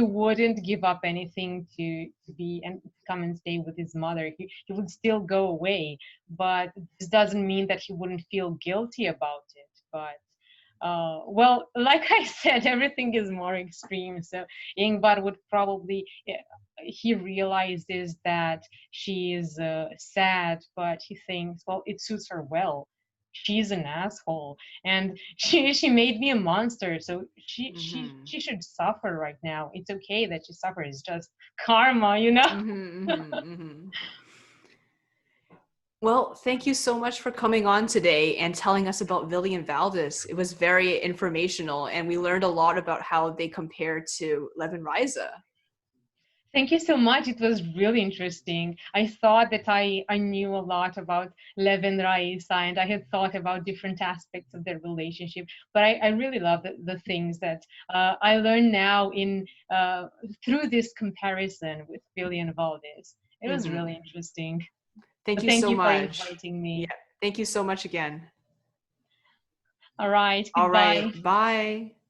wouldn't give up anything to be and come and stay with his mother. He would still go away, but this doesn't mean that he wouldn't feel guilty about it. But well, like I said, everything is more extreme. So Ingvar would probably he realizes that she is sad, but he thinks, well, it suits her well. She's an asshole, and she made me a monster, so she should suffer right now. It's okay that she suffers. It's just karma, you know. Well, thank you so much for coming on today and telling us about Vili and Valdis. It was very informational, and we learned a lot about how they compare to Lev and Raisa. Thank you so much. It was really interesting. I thought that I knew a lot about Lev and Raisa, and I had thought about different aspects of their relationship. But I really love the things that I learn now in through this comparison with Vili and Valdis. It was really interesting. Thank But you thank so you for much. inviting me. Yeah, thank you so much again. All right. All Goodbye. right, bye.